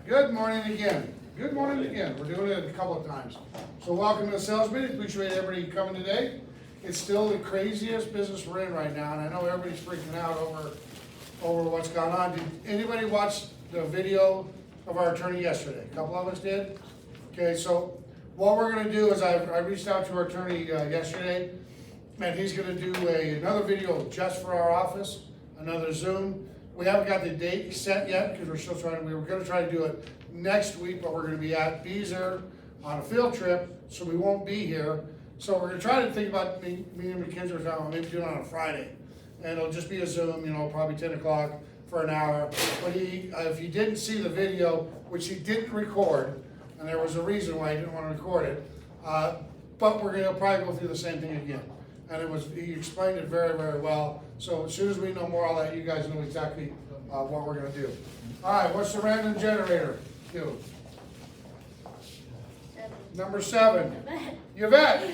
Good morning again. Good morning again. We're doing it a couple of times. So welcome to the sales meeting. Appreciate everybody coming today. It's still the craziest business we're in right now, and I know everybody's freaking out over what's gone on. Did anybody watch the video of our attorney yesterday? A couple of us did. Okay, so what we're gonna do is I reached out to our attorney yesterday, and he's gonna do another video just for our office, another Zoom. We haven't got the date set yet because we were gonna try to do it next week, but we're gonna be at Beazer on a field trip, so we won't be here. So we're gonna try to think about me and the kids are down, maybe do it on a Friday. And it'll just be a Zoom, probably 10 o'clock for an hour. But if you didn't see the video, which he didn't record, and there was a reason why he didn't want to record it, but we're gonna probably go through the same thing again. And he explained it very, very well. So as soon as we know more, I'll let you guys know exactly what we're gonna do. All right, what's the random generator do? Number 7. Yvette,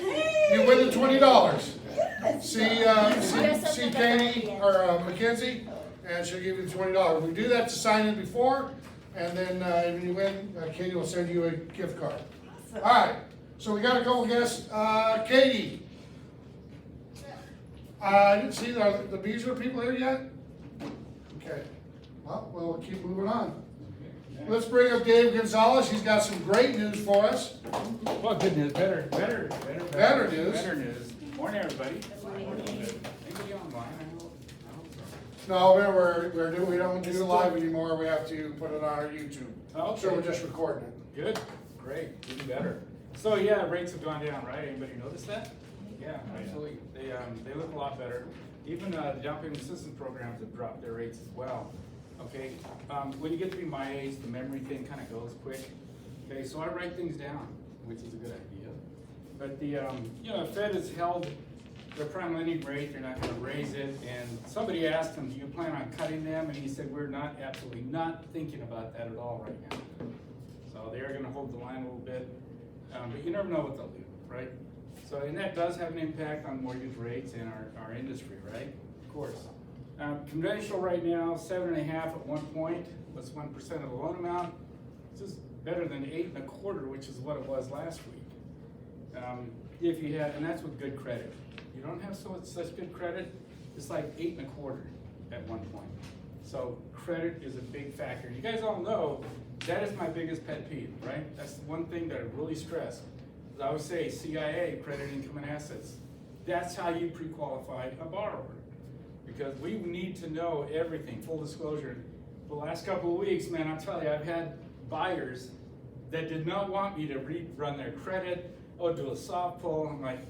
you win the $20. See Katie or Mackenzie, and she'll give you the $20. We do that to sign in before, and then when you win, Katie will send you a gift card. All right, so we got a couple guests. Katie. I didn't see the Beazer people here yet? Okay. Well, we'll keep moving on. Let's bring up Dave Gonzalez. He's got some great news for us. Well, good news. Better news. Better news. Morning, everybody. Anybody online? I hope so. No, we don't do live anymore. We have to put it on our YouTube. Oh, okay. So we're just recording it. Good. Great. Even better. So yeah, rates have gone down, right? Anybody notice that? Yeah, absolutely. They look a lot better. Even the down payment assistance programs have dropped their rates as well. Okay, when you get to be my age, the memory thing kind of goes quick. Okay, so I write things down, which is a good idea. But the Fed has held their prime lending rate. They're not going to raise it. And somebody asked him, "Do you plan on cutting them?" And he said, "We're absolutely not thinking about that at all right now." So they are going to hold the line a little bit, but you never know what they'll do, right? So, and that does have an impact on mortgage rates in our industry, right? Of course. Conventional right now, 7.5 at one point, was 1% of the loan amount. This is better than 8.25, which is what it was last week. If you had, and that's with good credit. You don't have such good credit, it's like 8.25 at one point. So credit is a big factor. You guys all know that is my biggest pet peeve, right? That's the one thing that I really stress. I always say CIA, credit, income, and assets. That's how you pre-qualify a borrower. Because we need to know everything, full disclosure. The last couple of weeks, man, I'll tell you, I've had buyers that did not want me to run their credit or do a soft pull. I'm like,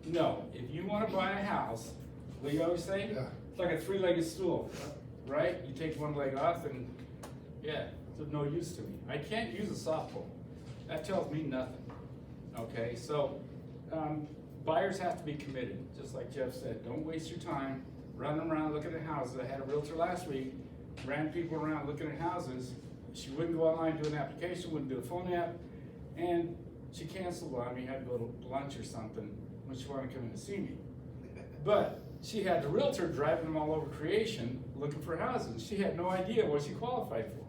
no, if you want to buy a house, what do you always say? Yeah. It's like a 3-legged stool, right? You take one leg off and, yeah, it's of no use to me. I can't use a soft pull. That tells me nothing, okay? So buyers have to be committed, just like Jeff said. Don't waste your time running around looking at houses. I had a realtor last week, ran people around looking at houses. She wouldn't go online, do an application, wouldn't do a phone app, and she canceled on me, had to go to lunch or something when she wanted to come in to see me. But she had the realtor driving them all over creation looking for houses. She had no idea what she qualified for.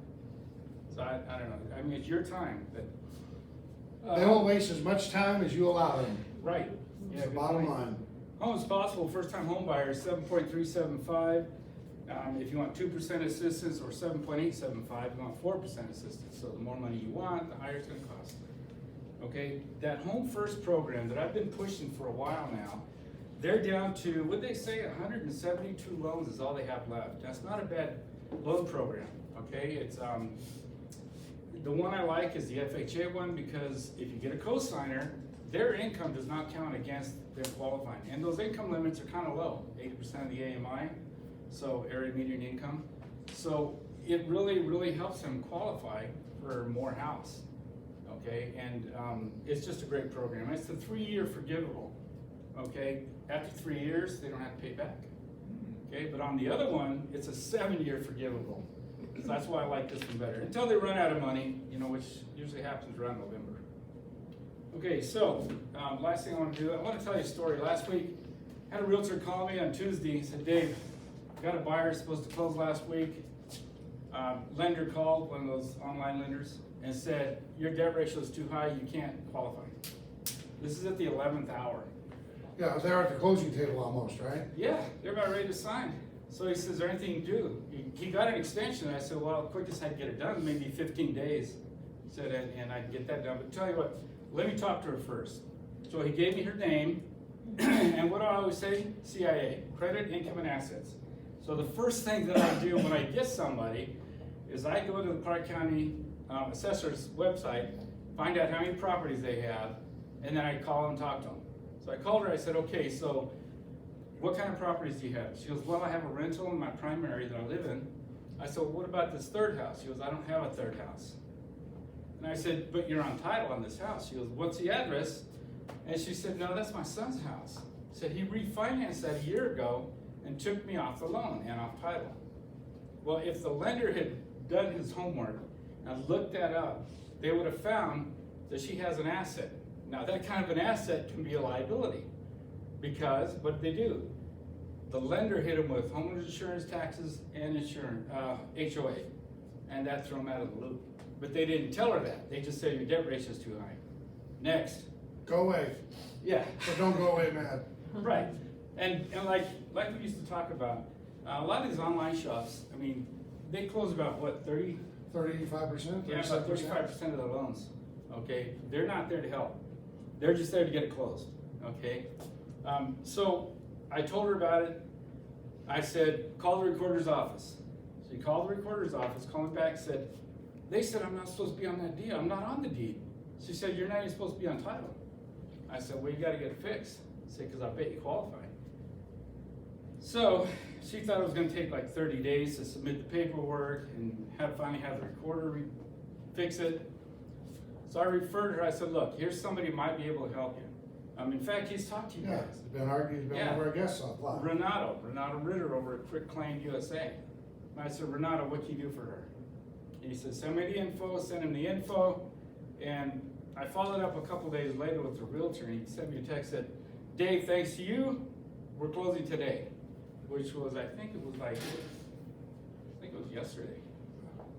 So I don't know. I mean, it's your time. They won't waste as much time as you allow them. Right. Yeah, the bottom line. Homes possible, first-time home buyers, 7.375. If you want 2% assistance, or 7.875, you want 4% assistance. So the more money you want, the higher it's going to cost. Okay, that Home First program that I've been pushing for a while now, they're down to, what they say, 172 loans is all they have left. That's not a bad loan program. Okay, it's the one I like is the FHA one, because if you get a cosigner, their income does not count against their qualifying. And those income limits are kind of low, 80% of the AMI, so area median income. So it really, really helps them qualify for more house, okay? And it's just a great program. It's a 3-year forgivable, okay? After 3 years, they don't have to pay back, okay? But on the other one, it's a 7-year forgivable. So that's why I like this one better. Until they run out of money, which usually happens around November. Okay, so last thing I want to do, I want to tell you a story. Last week, I had a realtor call me on Tuesday. He said, "Dave, got a buyer supposed to close last week. Lender called, one of those online lenders, and said, your debt ratio is too high, you can't qualify. This is at the 11th hour. Yeah, they're at the closing table almost, right? Yeah, they're about ready to sign. So he says, is there anything you can do? He got an extension. I said, well, quickest I'd get it done, maybe 15 days. He said, and I'd get that done. But tell you what, let me talk to her first. So he gave me her name, and what do I always say? CIA, credit, income, and assets. So the first thing that I do when I get somebody is I go to the Clark County Assessor's website, find out how many properties they have, and then I call and talk to them. So I called her, I said, okay, so what kind of properties do you have? She goes, well, I have a rental in my primary that I live in. I said, well, what about this third house? She goes, I don't have a third house. And I said, but you're on title on this house. She goes, what's the address? And she said, no, that's my son's house. I said, he refinanced that a year ago and took me off the loan and off title. Well, if the lender had done his homework and looked that up, they would have found that she has an asset. Now, that kind of an asset can be a liability because what did they do? The lender hit him with homeowners insurance, taxes, and insurance, HOA, and that threw him out of the loop. But they didn't tell her that. They just said your debt ratio is too high. Next. Go away. Yeah. But don't go away mad. Right. And like we used to talk about, a lot of these online shops, I mean, they close about what, 30? 35%? Yeah, about 35% of the loans. Okay, they're not there to help. They're just there to get it closed. Okay, so I told her about it. I said, call the recorder's office. She called the recorder's office, called me back, said, they said I'm not supposed to be on that deed. I'm not on the deed. She said, you're not even supposed to be on title. I said, well, you got to get it fixed. I said, because I bet you qualify. So she thought it was going to take like 30 days to submit the paperwork and finally have the recorder fix it. So I referred her. I said, look, here's somebody who might be able to help you. In fact, he's talked to you Yeah, guys. he's been arguing, he's been over our guest a lot. Renato Ritter over at Quick Claim USA. And I said, Renato, what can you do for her? And he said, send me the info, send him the info. And I followed up a couple days later with the realtor, and he sent me a text that, Dave, thanks to you, we're closing today. Which was, I think it was yesterday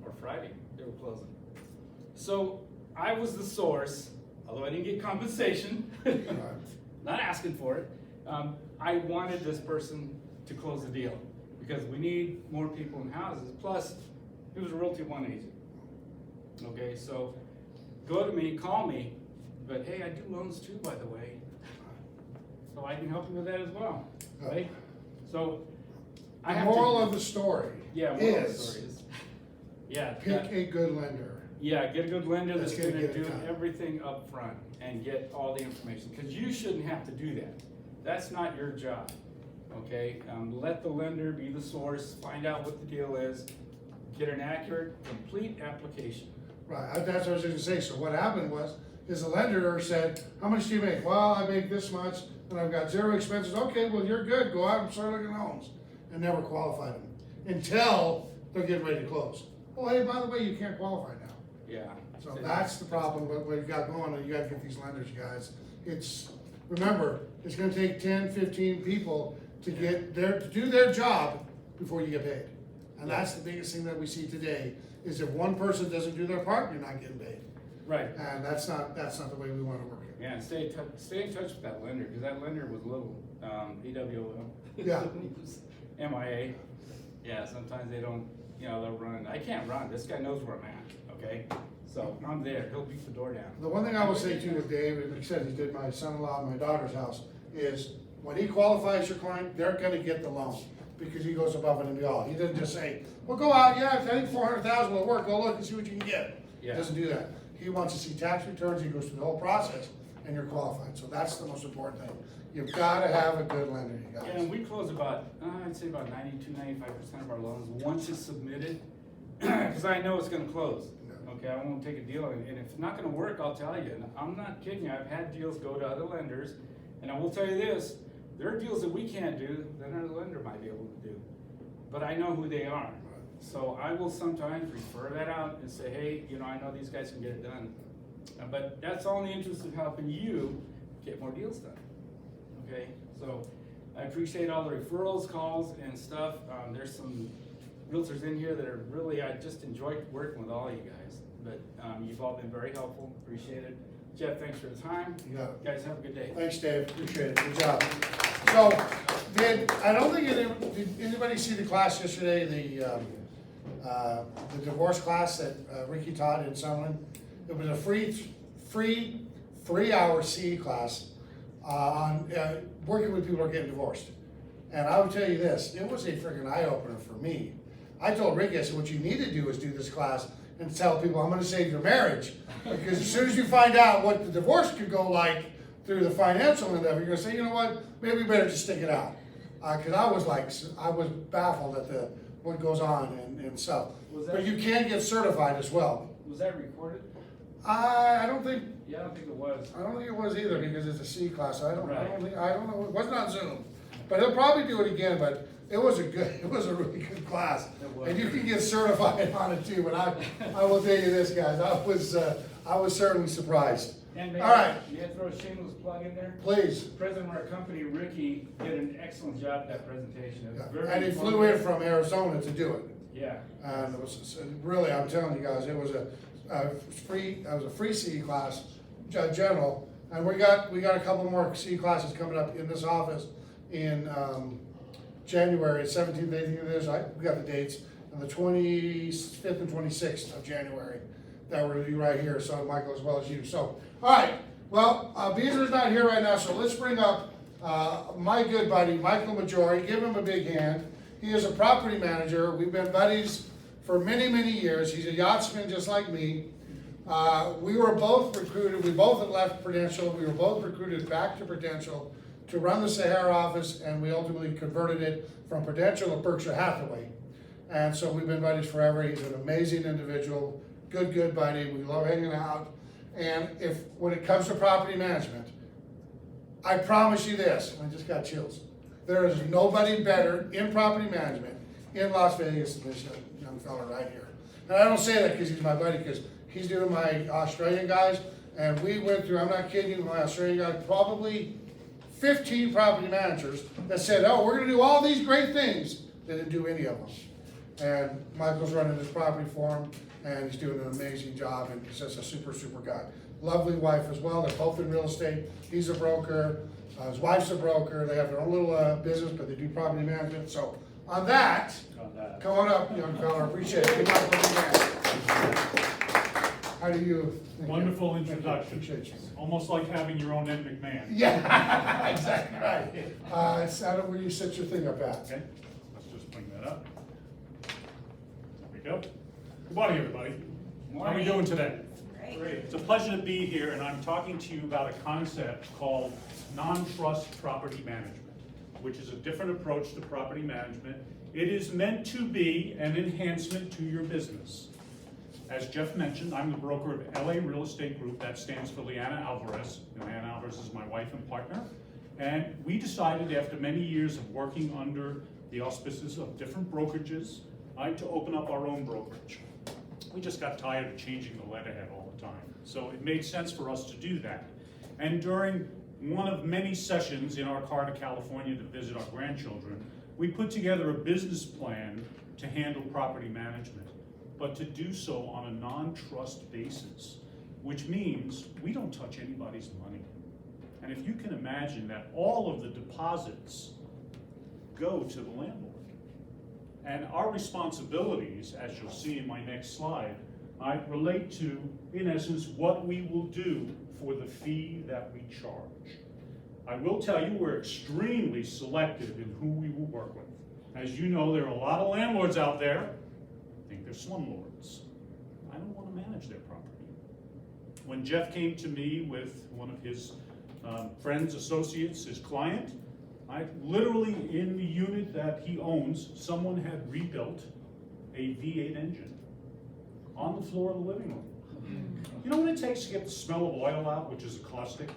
or Friday, they were closing. So I was the source, although I didn't get compensation, not asking for it. I wanted this person to close the deal because we need more people in houses. Plus, he was a Realty One agent. Okay, so go to me, call me, but hey, I do loans too, by the way. So I can help you with that as well, right? So I The have moral to, of the story yeah, moral of the story is, yeah, pick a good lender. yeah, get a good lender that's That's going gonna to get it do done. everything up front and get all the information, because you shouldn't have to do that. That's not your job, okay? Let the lender be the source, find out what the deal is, get an accurate, complete application. Right, that's what I was gonna say. So what happened is the lender said, how much do you make? Well, I make this much, and I've got zero expenses. Okay, well, you're good. Go out and start looking at homes. And never qualified them until they're getting ready to close. Oh, hey, by the way, you can't qualify now. Yeah. So that's the problem, what you've got going on. You gotta get these lenders, guys. Remember, it's gonna take 10, 15 people to do their job before you get paid. And that's the biggest thing that we see today, is if one person doesn't do their part, you're not getting paid. Right. And that's not the way we wanna work it. Yeah, and stay in touch with that lender, because that lender was little, EWO. Yeah. MIA. Yeah, sometimes they don't, they'll run. I can't run. This guy knows where I'm at, okay? So I'm there. He'll beat the door down. The one thing I will say too with Dave, and he said he did my son-in-law and my daughter's house, is when he qualifies your client, they're gonna get the loan, because he goes above and beyond. He doesn't just say, well, go out, yeah, I think 400,000 will work, go look and see what you can get. Yeah. He doesn't do that. He wants to see tax returns, he goes through the whole process, and you're qualified. So that's the most important thing. You've gotta have a good lender, you guys. Yeah, and we close about, I'd say about 92-95% of our loans once it's submitted, because I know it's gonna close. Okay, I won't take a deal, and if it's not gonna work, I'll tell you. And I'm not kidding you, I've had deals go to other lenders, and I will tell you this, there are deals that we can't do that another lender might be able to do. But I know who they are. So I will sometimes refer that out and say, hey, I know these guys can get it done. But that's all in the interest of helping you get more deals done. Okay, so I appreciate all the referrals, calls, and stuff. There's some realtors in here that are really, I just enjoyed working with all of you guys. But you've all been very helpful, appreciate it. Jeff, thanks for the time. You got it. Guys, have a good day. Thanks, Dave, appreciate it, good job. So, I don't think, did anybody see the class yesterday, the divorce class that Ricky taught in Summerlin? It was a free 3-hour CE class on working with people who are getting divorced. And I would tell you this, it was a freaking eye-opener for me. I told Ricky, I said, what you need to do is do this class and tell people, I'm gonna save your marriage. Because as soon as you find out what the divorce could go like through the financial end of it, you're gonna say, you know what, maybe we better just stick it out. Cause I was baffled at what goes on and stuff. But you can get certified as well. Was that recorded? I don't think Yeah, I don't think it was. it was either because it's a C class. I don't Right. know. It wasn't on Zoom. But he'll probably do it again, but it was a really good class. It was. And you can get certified on it too, but I will tell you this, guys, I was certainly surprised. And may All right. you had to throw a shameless plug in there? Please. The president of our company, Ricky, did an excellent job at that presentation. It was very And he flew in informative. from Arizona to do it. Yeah. And it was really, I'm telling you guys, it was a free CE class, general. And we got a couple more CE classes coming up in this office in January, 17th, 18th of this, we got the dates, and the 25th and 26th of January that we're gonna do right here, so Michael as well as you. So, all right, well, Beazer's not here right now, so let's bring up my good buddy, Michael Majorie. Give him a big hand. He is a property manager. We've been buddies for many, many years. He's a yachtsman just like me. We were both recruited, we both had left Prudential, we were both recruited back to Prudential to run the Sahara office, and we ultimately converted it from Prudential to Berkshire Hathaway. And so we've been buddies forever. He's an amazing individual, good buddy. We love hanging out. And when it comes to property management, I promise you this, I just got chills. There is nobody better in property management in Las Vegas than this young fella right here. And I don't say that because he's my buddy, because he's doing my Australian guys, and we went through, I'm not kidding you, my Australian guys, probably 15 property managers that said, oh, we're gonna do all these great things. They didn't do any of them. And Michael's running his property for him, and he's doing an amazing job, and he's just a super guy. Lovely wife as well, they're both in real estate. He's a broker, his wife's a broker, they have their own little business, but they do property management. So on that, come on up, young fella, appreciate it. Good luck with the man. How do you? Wonderful introduction. Appreciate you. Almost like having your own Ed McMahon. Yeah, exactly right. It's out of where you set your thing up at. Okay, let's just bring that up. There we go. Good morning, everybody. How are we doing today? Great. It's a pleasure to be here, and I'm talking to you about a concept called non-trust property management, which is a different approach to property management. It is meant to be an enhancement to your business. As Jeff mentioned, I'm the broker of LA Real Estate Group. That stands for Leanna Alvarez. Leanna Alvarez is my wife and partner. And we decided after many years of working under the auspices of different brokerages, to open up our own brokerage. We just got tired of changing the letterhead all the time. So it made sense for us to do that. And during one of many sessions in our car to California to visit our grandchildren, we put together a business plan to handle property management, but to do so on a non-trust basis, which means we don't touch anybody's money. And if you can imagine that all of the deposits go to the landlord. And our responsibilities, as you'll see in my next slide, relate to, in essence, what we will do for the fee that we charge. I will tell you we're extremely selective in who we will work with. As you know, there are a lot of landlords out there, I think they're slumlords. I don't want to manage their property. When Jeff came to me with one of his friends, associates, his client, literally in the unit that he owns, someone had rebuilt a V8 engine on the floor of the living room. You know what it takes to get the smell of oil out, which is a caustic?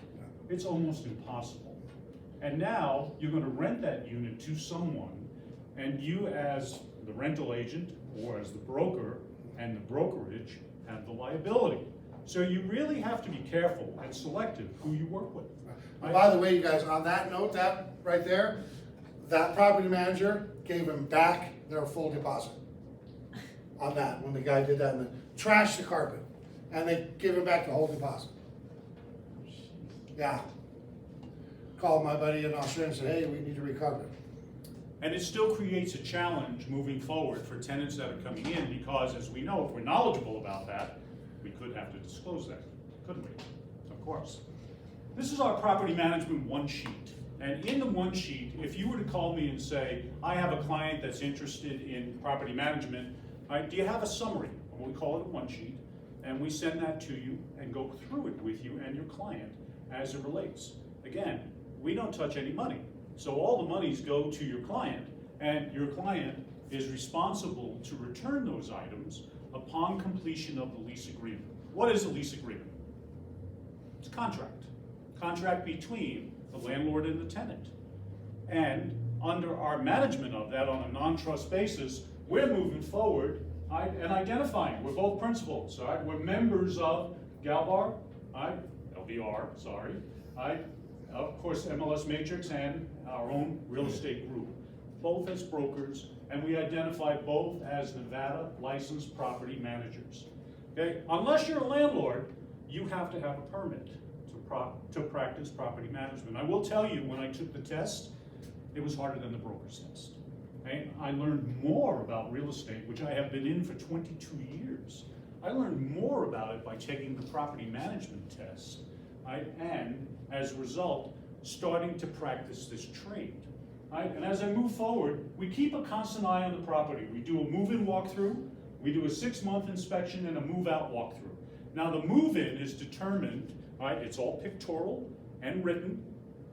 It's almost impossible. And now you're going to rent that unit to someone, and you as the rental agent or as the broker and the brokerage have the liability. So you really have to be careful and selective who you work with. By the way, you guys, on that note, that right there, that property manager gave them back their full deposit. on that, when the guy did that, and then trashed the carpet, and they give him back the whole deposit. Yeah. Called my buddy in Australia and said, hey, we need to recover it. And it still creates a challenge moving forward for tenants that are coming in, because as we know, if we're knowledgeable about that, we could have to disclose that, couldn't we? Of course. This is our property management one sheet. And in the one sheet, if you were to call me and say, I have a client that's interested in property management, do you have a summary? Well, we call it a one sheet, and we send that to you and go through it with you and your client as it relates. Again, we don't touch any money. So all the monies go to your client, and your client is responsible to return those items upon completion of the lease agreement. What is a lease agreement? It's a contract. Contract between the landlord and the tenant. And under our management of that on a non-trust basis, we're moving forward and identifying. We're both principals. We're members of Galvar, LVR, sorry. Of course, MLS Matrix and our own real estate group, both as brokers, and we identify both as Nevada licensed property managers. Okay, unless you're a landlord, you have to have a permit to practice property management. I will tell you, when I took the test, it was harder than the broker's test. Okay? I learned more about real estate, which I have been in for 22 years. I learned more about it by taking the property management test, and as a result, starting to practice this trade. And as I move forward, we keep a constant eye on the property. We do a move-in walkthrough, we do a 6-month inspection, and a move-out walkthrough. Now the move-in is determined, it's all pictorial and written.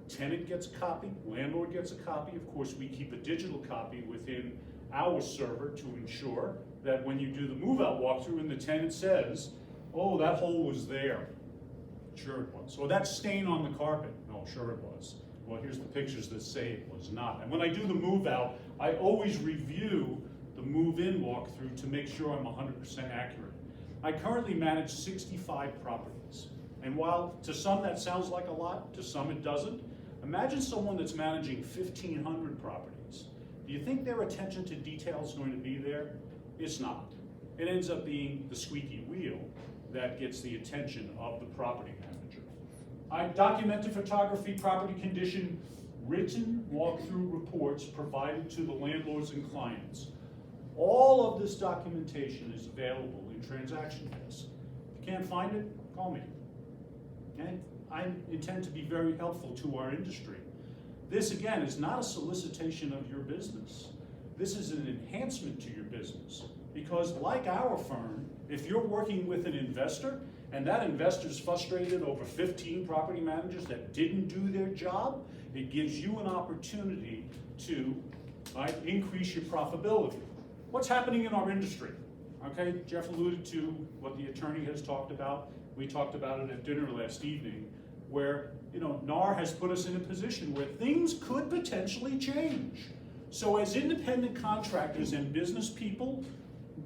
Tenant gets a copy, landlord gets a copy. Of course, we keep a digital copy within our server to ensure that when you do the move-out walkthrough and the tenant says, oh, that hole was there. Sure it was. Or that stain on the carpet. No, sure it was. Well, here's the pictures that say it was not. And when I do the move-out, I always review the move-in walkthrough to make sure I'm 100% accurate. I currently manage 65 properties. And while to some that sounds like a lot, to some it doesn't, imagine someone that's managing 1,500 properties. Do you think their attention to detail is going to be there? It's not. It ends up being the squeaky wheel that gets the attention of the property manager. Documented photography, property condition, written walkthrough reports provided to the landlords and clients. All of this documentation is available in Transaction Desk. If you can't find it, call me. Okay? I intend to be very helpful to our industry. This, again, is not a solicitation of your business. This is an enhancement to your business. Because like our firm, if you're working with an investor and that investor's frustrated over 15 property managers that didn't do their job, it gives you an opportunity to increase your profitability. What's happening in our industry? Okay, Jeff alluded to what the attorney has talked about. We talked about it at dinner last evening, where NAR has put us in a position where things could potentially change. So as independent contractors and business people,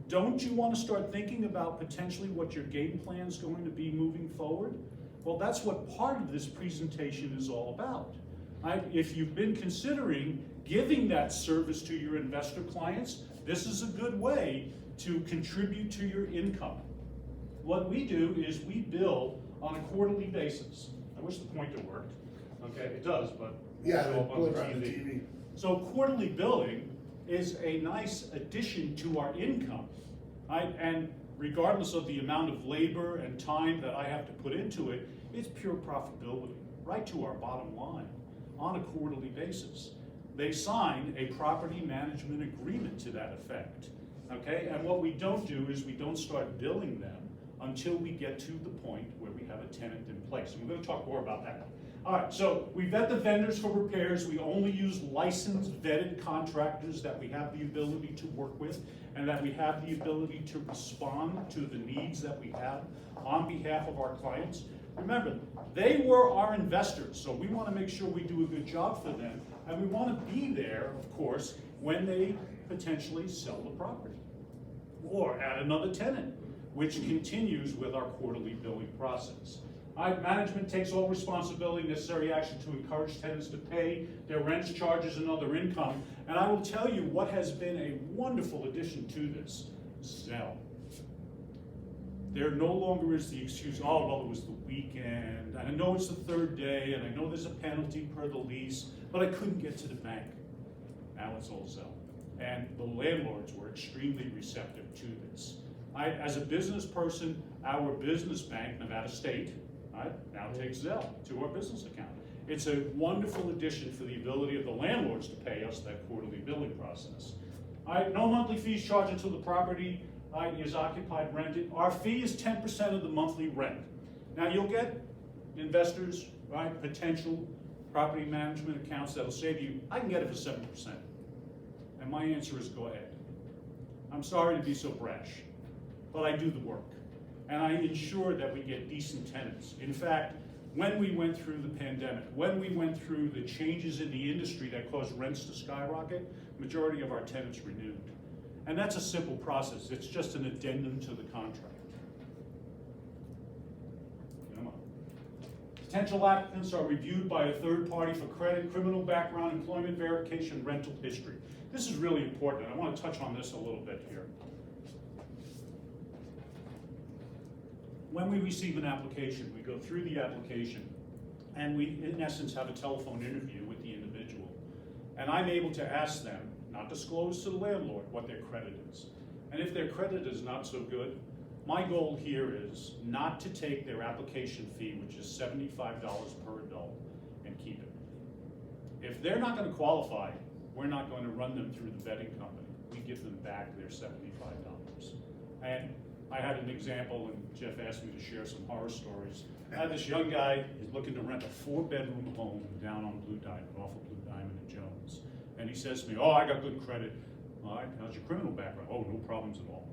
don't you want to start thinking about potentially what your game plan is going to be moving forward? Well, that's what part of this presentation is all about. If you've been considering giving that service to your investor clients, this is a good way to contribute to your income. What we do is we bill on a quarterly basis. I wish the pointer worked. Okay, it does, but Yeah, show up on the on the TV. TV. So quarterly billing is a nice addition to our income. And regardless of the amount of labor and time that I have to put into it, it's pure profitability, right to our bottom line on a quarterly basis. They sign a property management agreement to that effect. Okay, and what we don't do is we don't start billing them until we get to the point where we have a tenant in place. And we're going to talk more about that. All right, so we vet the vendors for repairs. We only use licensed, vetted contractors that we have the ability to work with and that we have the ability to respond to the needs that we have on behalf of our clients. Remember, they were our investors, so we want to make sure we do a good job for them, and we want to be there, of course, when they potentially sell the property or add another tenant, which continues with our quarterly billing process. Management takes all responsibility, necessary action to encourage tenants to pay their rents, charges, and other income. And I will tell you what has been a wonderful addition to this. Zell. There no longer is the excuse, oh, well, it was the weekend, and I know it's the third day, and I know there's a penalty per the lease, but I couldn't get to the bank. Now it's all Zell. And the landlords were extremely receptive to this. As a business person, our business bank, Nevada State, now takes Zell to our business account. It's a wonderful addition for the ability of the landlords to pay us that quarterly billing process. No monthly fees charged until the property is occupied, rented. Our fee is 10% of the monthly rent. Now you'll get investors, potential property management accounts that'll say to you, I can get it for 7%. And my answer is go ahead. I'm sorry to be so brash, but I do the work. And I ensure that we get decent tenants. In fact, when we went through the pandemic, when we went through the changes in the industry that caused rents to skyrocket, majority of our tenants renewed. And that's a simple process. It's just an addendum to the contract. Come on. Potential applicants are reviewed by a third party for credit, criminal background, employment verification, rental history. This is really important, and I want to touch on this a little bit here. When we receive an application, we go through the application, and we, in essence, have a telephone interview with the individual. And I'm able to ask them, not disclose to the landlord, what their credit is. And if their credit is not so good, my goal here is not to take their application fee, which is $75 per adult, and keep it. If they're not going to qualify, we're not going to run them through the vetting company. We give them back their $75. And I had an example, and Jeff asked me to share some horror stories. I had this young guy, he's looking to rent a 4-bedroom home down on Blue Diamond, off of Blue Diamond and Jones. And he says to me, oh, I got good credit. All right, how's your criminal background? Oh, no problems at all.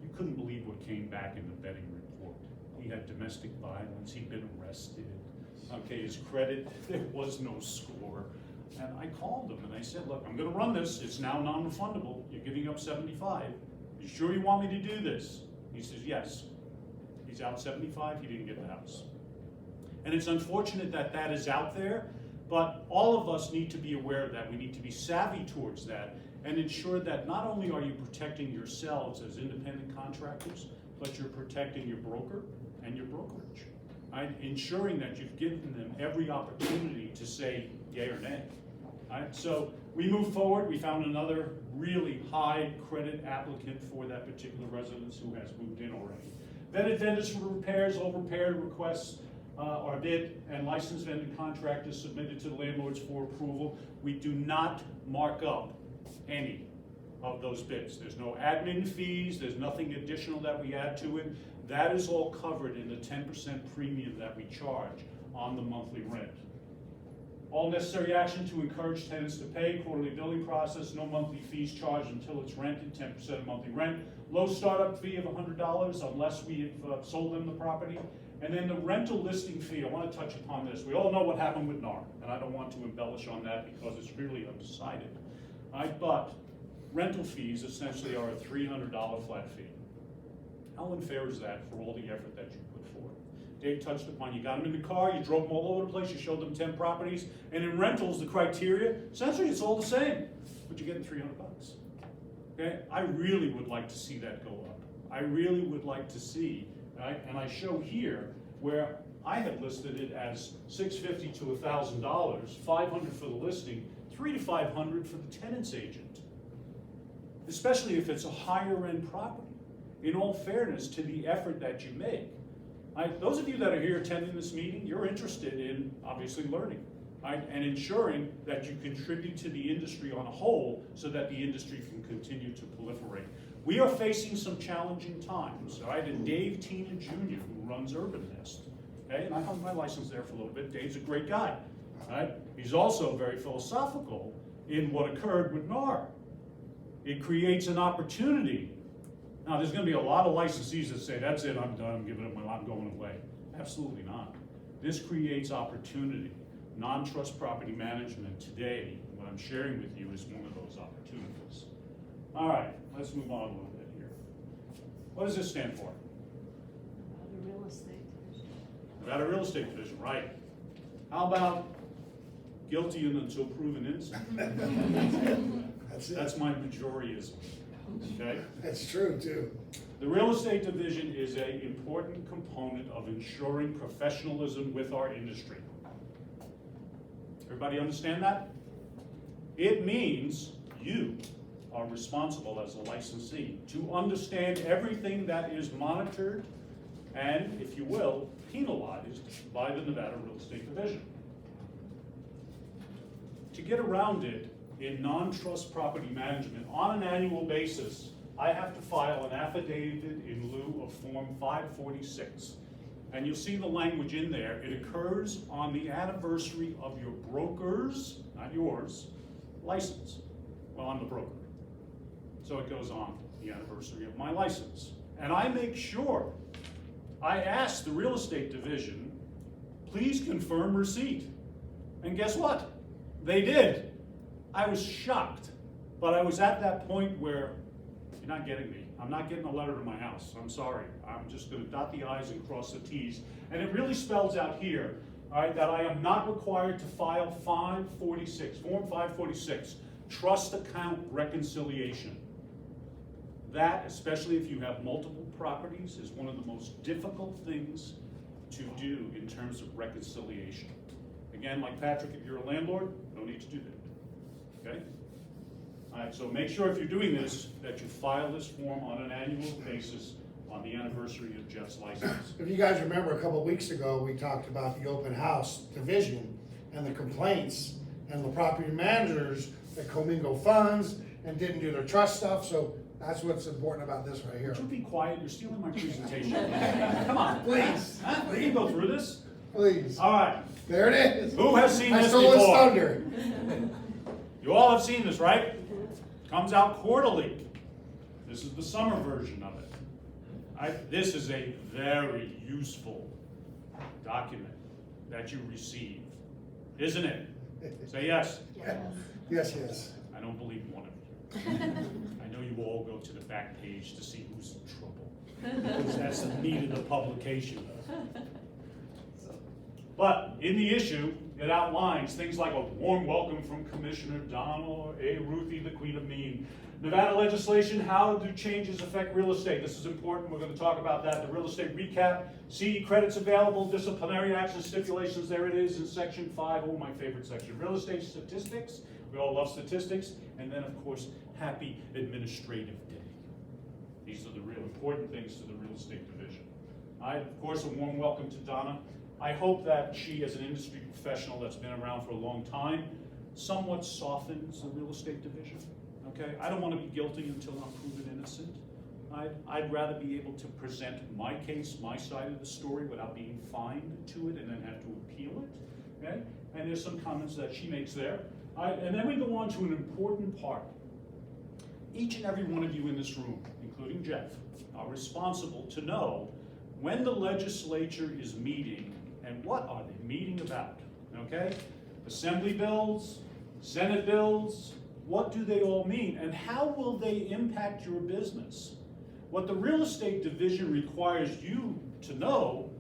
You couldn't believe what came back in the vetting report. He had domestic violence, he'd been arrested. Okay, his credit, there was no score. And I called him and I said, look, I'm gonna run this, it's now non-refundable, you're giving up 75. You sure you want me to do this? He says, yes. He's out 75, he didn't get the house. And it's unfortunate that that is out there, but all of us need to be aware of that. We need to be savvy towards that and ensure that not only are you protecting yourselves as independent contractors, but you're protecting your broker and your brokerage. Right? Ensuring that you've given them every opportunity to say yay or nay. Right? So we move forward. We found another really high credit applicant for that particular residence who has moved in already. Vetted vendors for repairs, all repair requests are bid, and licensed vendor contractors submitted to the landlords for approval. We do not mark up any of those bids. There's no admin fees, there's nothing additional that we add to it. That is all covered in the 10% premium that we charge on the monthly rent. All necessary action to encourage tenants to pay, quarterly billing process, no monthly fees charged until it's rented, 10% of monthly rent. Low startup fee of $100 unless we have sold them the property. And then the rental listing fee, I want to touch upon this. We all know what happened with NAR, and I don't want to embellish on that because it's really undecided. But rental fees essentially are a $300 flat fee. How unfair is that for all the effort that you put forth? Dave touched upon, you got them in the car, you drove them all over the place, you showed them 10 properties, and in rentals, the criteria, essentially it's all the same, but you're getting $300. Okay, I really would like to see that go up. I really would like to see, right? And I show here where I have listed it as $650 to $1,000, $500 for the listing, $300 to $500 for the tenant's agent, especially if it's a higher end property. In all fairness to the effort that you make. Those of you that are here attending this meeting, you're interested in obviously learning, right? And ensuring that you contribute to the industry on a whole so that the industry can continue to proliferate. We are facing some challenging times, right? And Dave Tina Jr., who runs Urban Nest, okay? And I hung my license there for a little bit. Dave's a great guy, right? He's also very philosophical in what occurred with NAR. It creates an opportunity. Now, there's going to be a lot of licensees that say, that's it, I'm done, I'm giving up my lot, I'm going away. Absolutely not. This creates opportunity. Non-trust property management today, what I'm sharing with you, is one of those opportunities. All right, let's move on a little bit here. What does this stand for? Nevada Real Estate Division. Nevada Real Estate Division, right. How about guilty until proven innocent? That's it. That's my majorieism. okay? That's true too. The real estate division is an important component of ensuring professionalism with our industry. Everybody understand that? It means you are responsible as a licensee to understand everything that is monitored and, if you will, penalized by the Nevada Real Estate Division. To get around it, in non-trust property management, on an annual basis, I have to file an affidavit in lieu of Form 546. And you'll see the language in there. It occurs on the anniversary of your broker's, not yours, license. Well, I'm the broker. So it goes on the anniversary of my license. And I make sure, I ask the real estate division, please confirm receipt. And guess what? They did. I was shocked, but I was at that point where, you're not getting me. I'm not getting a letter to my house. I'm sorry. I'm just gonna dot the i's and cross the t's. And it really spells out here, all right, that I am not required to file 546, Form 546, trust account reconciliation. That, especially if you have multiple properties, is one of the most difficult things to do in terms of reconciliation. Again, like Patrick, if you're a landlord, no need to do that. Okay? All right, so make sure if you're doing this, that you file this form on an annual basis on the anniversary of Jeff's license. If you guys remember, a couple of weeks ago, we talked about the open house division and the complaints and the property managers that commingle funds and didn't do their trust stuff, so that's what's important about this right here. Would you be quiet? You're stealing my presentation. Come on. Please, Huh? We can go through this. please. All right. There it is. Who has seen I this stole his before? thunder. You all have seen this, right? Comes out quarterly. This is the summer version of it. This is a very useful document that you receive, isn't it? Say yes. Yes, yes. I don't believe one of you. I know you all go to the back page to see who's in trouble, because that's the meat of the publication. But in the issue, it outlines things like a warm welcome from Commissioner Donald A. Ruthie, the Queen of Mean. Nevada legislation, how do changes affect real estate? This is important, we're going to talk about that. The real estate recap, see credits available, disciplinary action stipulations, there it is in section 5, oh my favorite section. Real estate statistics, we all love statistics, and then of course, happy administrative day. These are the real important things to the real estate division. Of course, a warm welcome to Donna. I hope that she, as an industry professional that's been around for a long time, somewhat softens the real estate division, okay? I don't want to be guilty until I'm proven innocent. I'd rather be able to present my case, my side of the story, without being fined to it and then have to appeal it, okay? And there's some comments that she makes there. And then we go on to an important part. Each and every one of you in this room, including Jeff, are responsible to know when the legislature is meeting and what are they meeting about, okay? Assembly bills, Senate bills, what do they all mean? And how will they impact your business? What the real estate division requires you to know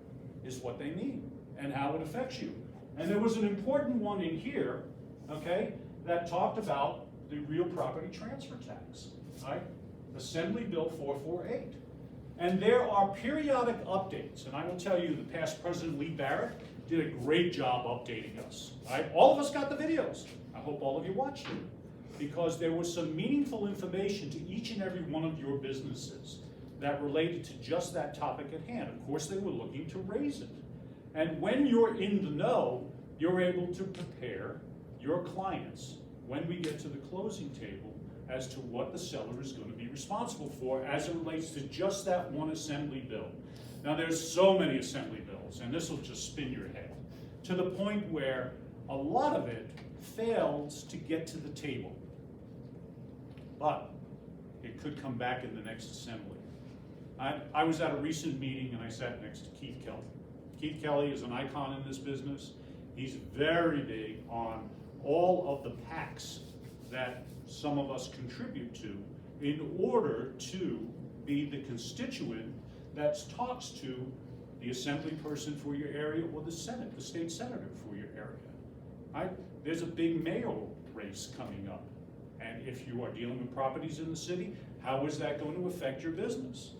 is what they mean and how it affects you. And there was an important one in here, okay, that talked about the real property transfer tax, right? Assembly Bill 448. And there are periodic updates, and I will tell you, the past President Lee Barrett did a great job updating us. Right? All of us got the videos. I hope all of you watched it, because there was some meaningful information to each and every one of your businesses that related to just that topic at hand. Of course, they were looking to raise it. And when you're in the know, you're able to prepare your clients when we get to the closing table as to what the seller is going to be responsible for as it relates to just that one assembly bill. Now there's so many assembly bills, and this will just spin your head, to the point where a lot of it fails to get to the table. But it could come back in the next assembly. I was at a recent meeting and I sat next to Keith Kelly. Keith Kelly is an icon in this business. He's very big on all of the PACs that some of us contribute to in order to be the constituent that talks to the assembly person for your area or the Senate, the state senator for your area. There's a big mayoral race coming up, And if you are dealing with properties in the city, how is that going to affect your business?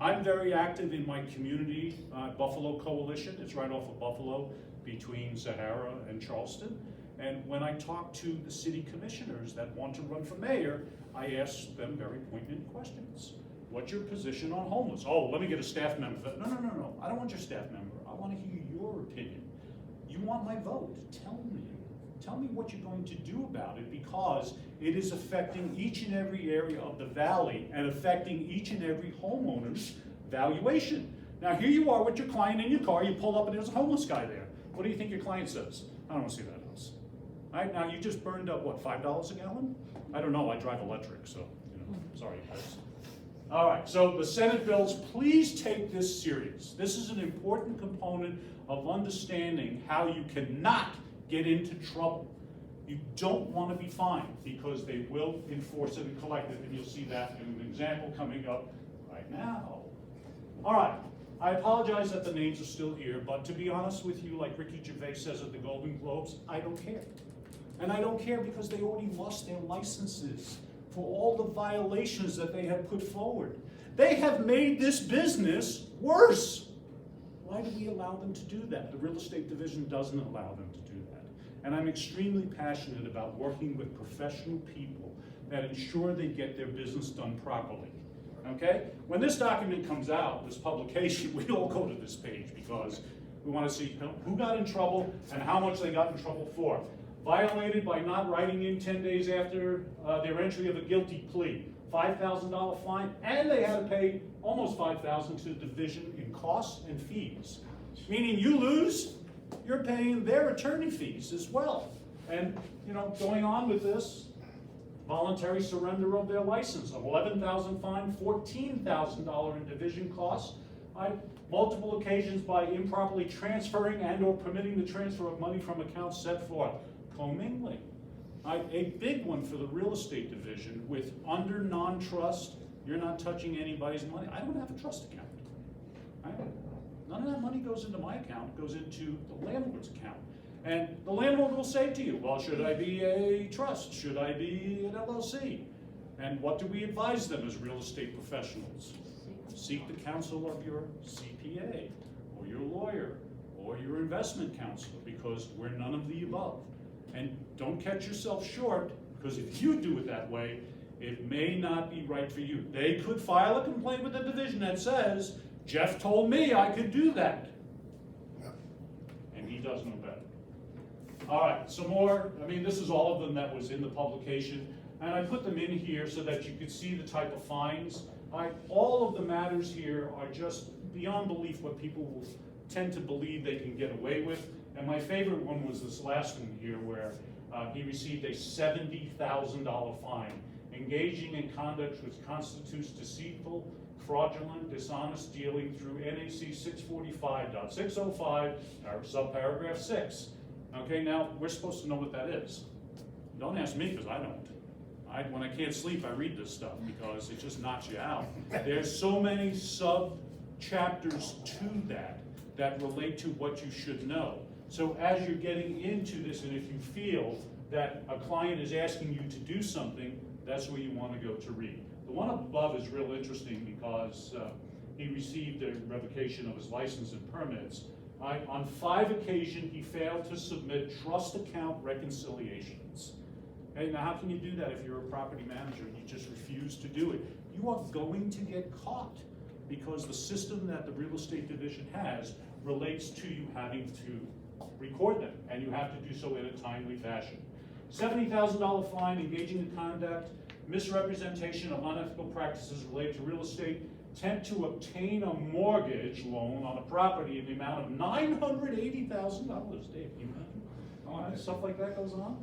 I'm very active in my community, Buffalo Coalition. It's right off of Buffalo between Sahara and Charleston. And when I talk to the city commissioners that want to run for mayor, I ask them very poignant questions. What's your position on homeless? Oh, let me get a staff member. No. I don't want your staff member. I want to hear your opinion. You want my vote. Tell me. Tell me what you're going to do about it, because it is affecting each and every area of the valley and affecting each and every homeowner's valuation. Now here you are with your client in your car, you pull up and there's a homeless guy there. What do you think your client says? I don't want to see that house. All right, now you just burned up, what, $5 a gallon? I don't know, I drive electric, so, sorry guys. All right, so the Senate bills, please take this serious. This is an important component of understanding how you cannot get into trouble. You don't want to be fined, because they will enforce it and collect it, and you'll see that in an example coming up right now. All right, I apologize that the names are still here, but to be honest with you, like Ricky Gervais says at the Golden Globes, I don't care. And I don't care because they already lost their licenses for all the violations that they have put forward. They have made this business worse. Why do we allow them to do that? The real estate division doesn't allow them to do that. And I'm extremely passionate about working with professional people that ensure they get their business done properly. Okay? When this document comes out, this publication, we all go to this page because we want to see who got in trouble and how much they got in trouble for. Violated by not writing in 10 days after their entry of a guilty plea. $5,000 fine, and they had to pay almost $5,000 to the division in costs and fees. Meaning you lose, you're paying their attorney fees as well. And, going on with this, voluntary surrender of their license, $11,000 fine, $14,000 in division costs, multiple occasions by improperly transferring and or permitting the transfer of money from accounts set forth, commingling. A big one for the real estate division with under non-trust, you're not touching anybody's money. I don't have a trust account. None of that money goes into my account, it goes into the landlord's account. And the landlord will say to you, well, should I be a trust? Should I be an LLC? And what do we advise them as real estate professionals? Seek the counsel of your CPA, or your lawyer, or your investment counselor, because we're none of the above. And don't catch yourself short, because if you do it that way, it may not be right for you. They could file a complaint with the division that says, Jeff told me I could do that. And he does know better. All right, some more. This is all of them that was in the publication. And I put them in here so that you could see the type of fines. All of the matters here are just beyond belief what people will tend to believe they can get away with. And my favorite one was this last one here, where he received a $70,000 fine, engaging in conduct which constitutes deceitful, fraudulent, dishonest dealing through NAC 645.605, subparagraph 6. Okay, now we're supposed to know what that is. Don't ask me, because I don't. When I can't sleep, I read this stuff because it just knocks you out. There's so many sub-chapters to that relate to what you should know. So as you're getting into this, and if you feel that a client is asking you to do something, that's where you want to go to read. The one above is real interesting because he received a revocation of his license and permits. On 5 occasions, he failed to submit trust account reconciliations. Hey, now how can you do that if you're a property manager and you just refuse to do it? You are going to get caught, because the system that the real estate division has relates to you having to record them, and you have to do so in a timely fashion. $70,000 fine, engaging in conduct, misrepresentation of unethical practices related to real estate, attempt to obtain a mortgage loan on a property in the amount of $980,000. Dave, you know, stuff like that goes on.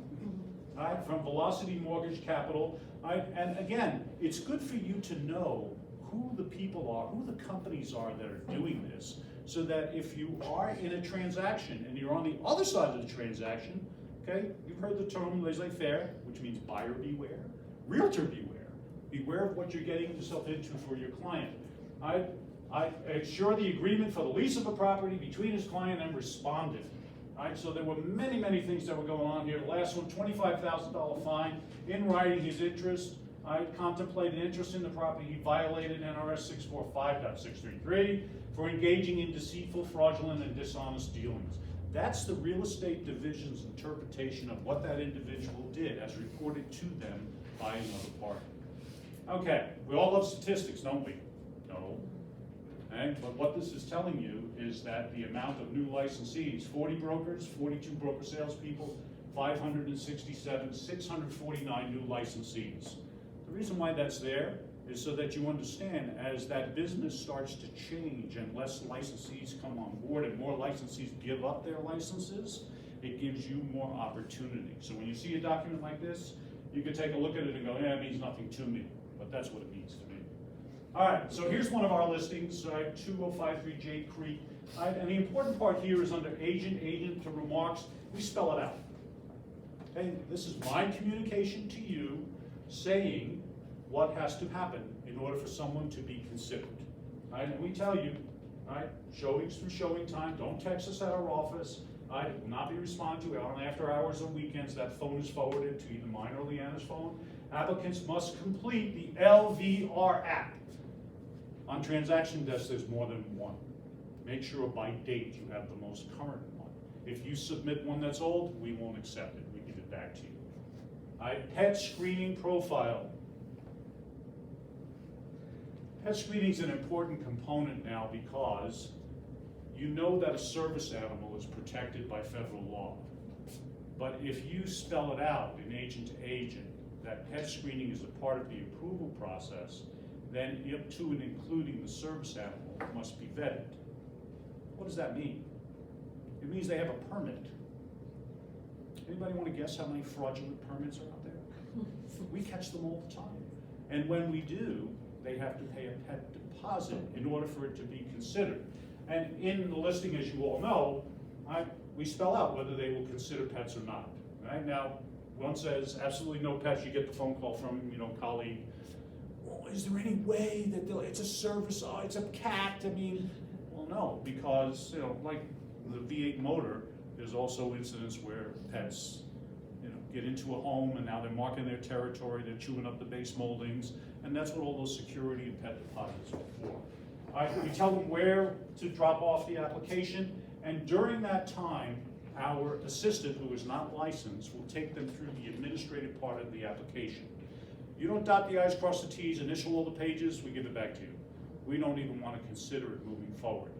All right, from Velocity Mortgage Capital. All right, and again, it's good for you to know who the people are, who the companies are that are doing this, so that if you are in a transaction and you're on the other side of the transaction, okay, you've heard the term laissez-faire, which means buyer beware, realtor beware. Beware of what you're getting yourself into for your client. I assure the agreement for the lease of a property between his client and respondent. All right, so there were many, many things that were going on here. The last one, $25,000 fine, in writing his interest. I contemplated interest in the property. He violated NRS 645.633 for engaging in deceitful, fraudulent, and dishonest dealings. That's the real estate division's interpretation of what that individual did as reported to them by another party. Okay, we all love statistics, don't we? No. Okay, but what this is telling you is that the amount of new licensees, 40 brokers, 42 broker salespeople, 567, 649 new licensees. The reason why that's there is so that you understand, as that business starts to change and less licensees come on board and more licensees give up their licenses, it gives you more opportunity. So when you see a document like this, you can take a look at it and go, yeah, it means nothing to me, but that's what it means to me. All right, so here's one of our listings, 2053 Jade Creek. And the important part here is under agent to remarks, we spell it out. Okay, this is my communication to you saying what has to happen in order for someone to be considered. Right? And we tell you, right, showings through showing time, don't text us at our office. Right? It will not be responded to on after hours or weekends. That phone is forwarded to either mine or Leanna's phone. Applicants must complete the LVR app. On transaction desk, there's more than one. Make sure by date you have the most current one. If you submit one that's old, we won't accept it. We give it back to you. Pet screening profile. Pet screening is an important component now because you know that a service animal is protected by federal law. But if you spell it out in agent to agent, that pet screening is a part of the approval process, then up to and including the service animal must be vetted. What does that mean? It means they have a permit. Anybody want to guess how many fraudulent permits are out there? We catch them all the time. And when we do, they have to pay a pet deposit in order for it to be considered. And in the listing, as you all know, we spell out whether they will consider pets or not. Right? Now, one says absolutely no pets. You get the phone call from colleague. Well, is there any way that it's a service? Oh, it's a cat. I mean, well, no, because like the V8 motor, there's also incidents where pets, get into a home and now they're marking their territory. They're chewing up the base moldings, and that's what all those security and pet deposits are for. All right, we tell them where to drop off the application, and during that time, our assistant, who is not licensed, will take them through the administrative part of the application. You don't dot the I's, cross the T's, initial all the pages, we give it back to you. We don't even want to consider it moving forward.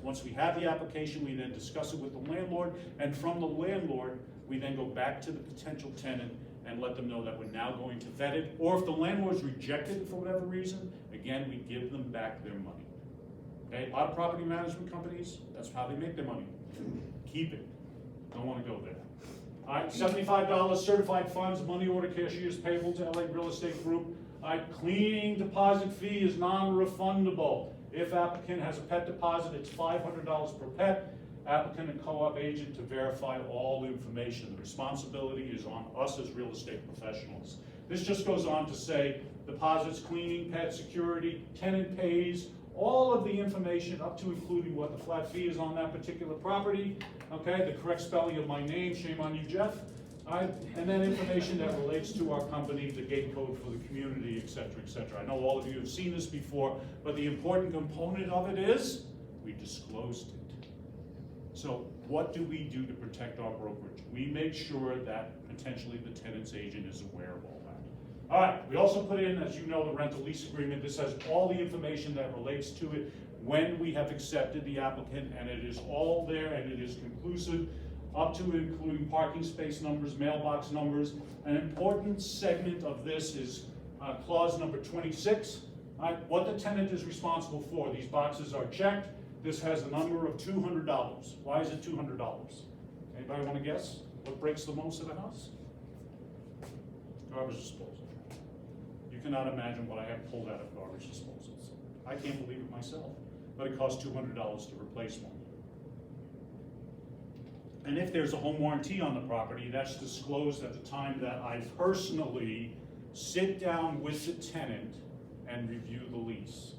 Once we have the application, we then discuss it with the landlord, and from the landlord, we then go back to the potential tenant and let them know that we're now going to vet it, or if the landlord's rejected it for whatever reason, again, we give them back their money. Okay, a lot of property management companies, that's how they make their money. Keep it. Don't want to go there. All right, $75 certified funds, money order cashiers payable to LA Real Estate Group. All right, cleaning deposit fee is non-refundable. If applicant has a pet deposit, it's $500 per pet. Applicant and co-op agent to verify all the information. The responsibility is on us as real estate professionals. This just goes on to say deposits, cleaning, pet security, tenant pays, all of the information up to including what the flat fee is on that particular property. Okay, the correct spelling of my name, shame on you, Jeff. All right, and then information that relates to our company, the gate code for the community, et cetera, et cetera. I know all of you have seen this before, but the important component of it is we disclosed it. So what do we do to protect our brokerage? We make sure that potentially the tenant's agent is aware of all that. All right, we also put in, as you know, the rental lease agreement. This has all the information that relates to it when we have accepted the applicant, and it is all there and it is conclusive, up to and including parking space numbers, mailbox numbers. An important segment of this is clause number 26. What the tenant is responsible for. These boxes are checked. This has a number of $200. Why is it $200? Anybody want to guess what breaks the most at a house? Garbage disposal. You cannot imagine what I have pulled out of garbage disposals. I can't believe it myself, but it costs $200 to replace one. And if there's a home warranty on the property, that's disclosed at the time that I personally sit down with the tenant and review the lease.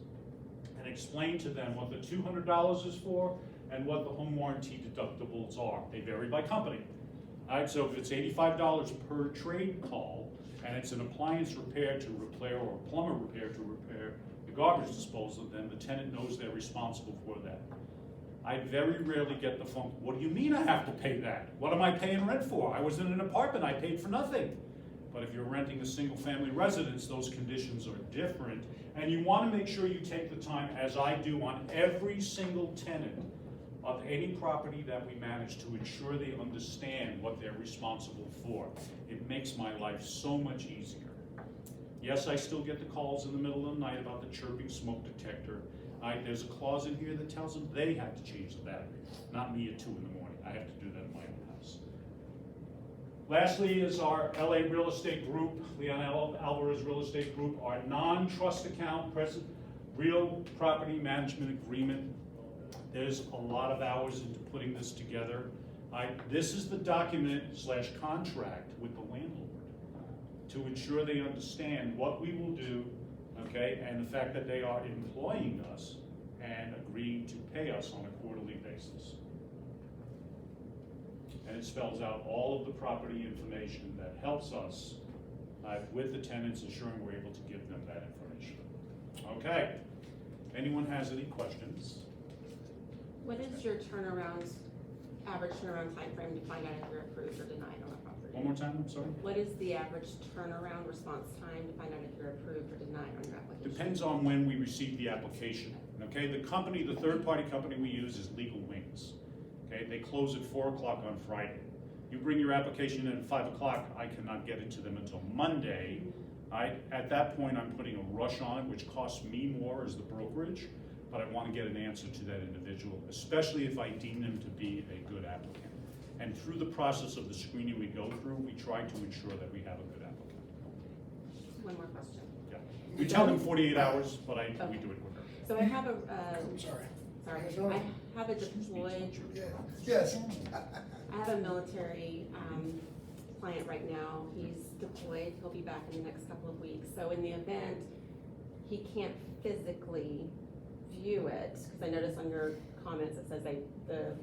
And explain to them what the $200 is for, and what the home warranty deductibles are. They vary by company. All right, so if it's $85 per trade call, and it's an appliance repair to repair or a plumber repair to repair the garbage disposal, then the tenant knows they're responsible for that. I very rarely get the phone, what do you mean I have to pay that? What am I paying rent for? I was in an apartment, I paid for nothing. But if you're renting a single family residence, those conditions are different. And you want to make sure you take the time, as I do on every single tenant of any property that we manage, to ensure they understand what they're responsible for. It makes my life so much easier. Yes, I still get the calls in the middle of the night about the chirping smoke detector. There's a clause in here that tells them they have to change the battery, not me at 2 in the morning. I have to do that in my own house. Lastly is our LA Real Estate Group, Leon Alvarez Real Estate Group, our non-trust account, present real property management agreement. There's a lot of hours into putting this together. This is the document / contract with the landlord to ensure they understand what we will do, okay, and the fact that they are employing us and agreeing to pay us on a quarterly basis. And it spells out all of the property information that helps us with the tenants, ensuring we're able to give them that information. Okay, anyone has any questions? What is your average turnaround time frame to find out if you're approved or denied on a property? One more time, I'm sorry? What is the average turnaround response time to find out if you're approved or denied on your application? Depends on when we receive the application. Okay, the third-party company we use is Legal Wings. Okay, they close at 4 o'clock on Friday. You bring your application in at 5 o'clock, I cannot get it to them until Monday. At that point, I'm putting a rush on it, which costs me more as the brokerage, but I want to get an answer to that individual, especially if I deem them to be a good applicant. And through the process of the screening we go through, we try to ensure that we have a good applicant. One more question. Yeah. We tell them 48 hours, but we do it quicker. So I have a, I'm sorry. sorry, I have a deployed, Yes. I have a military client right now. He's deployed. He'll be back in the next couple of weeks. So in the event he can't physically view it, because I noticed on your comments it says the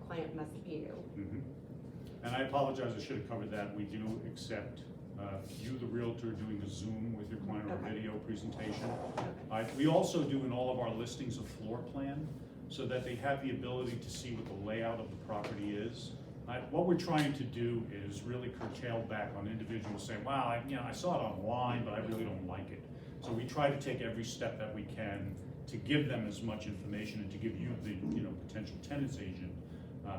client must view. Mhm. And I apologize, I should have covered that. We do accept you, the realtor, doing a Zoom with your client or a Okay. video presentation. We also do in all of our listings a floor plan so that they have the ability to see what the layout of the property is. What we're trying to do is really curtail back on individuals saying, wow, I saw it online, but I really don't like it. So we try to take every step that we can to give them as much information and to give you, the potential tenants agent,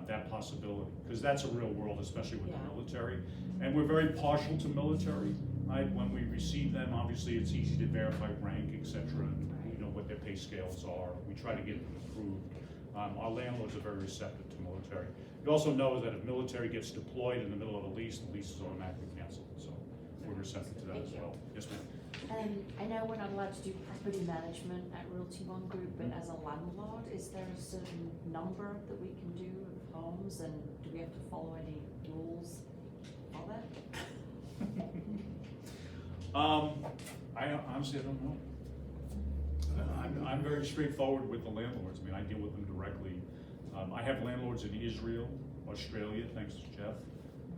that possibility, because that's a real world, especially with the military. And we're very partial to military. When we receive them, obviously it's easy to verify rank, etc., and what their pay scales are. We try to get them approved. Our landlords are very receptive to military. You also know that if military gets deployed in the middle of a lease, the lease is automatically canceled. So we're receptive to that as well. Yes, ma'am. I know we're not allowed to do property management at Realty One Group, but as a landlord, is there a certain number that we can do of homes, and do we have to follow any rules for that? I honestly don't know. I'm very straightforward with the landlords. I deal with them directly. I have landlords in Israel, Australia, thanks to Jeff,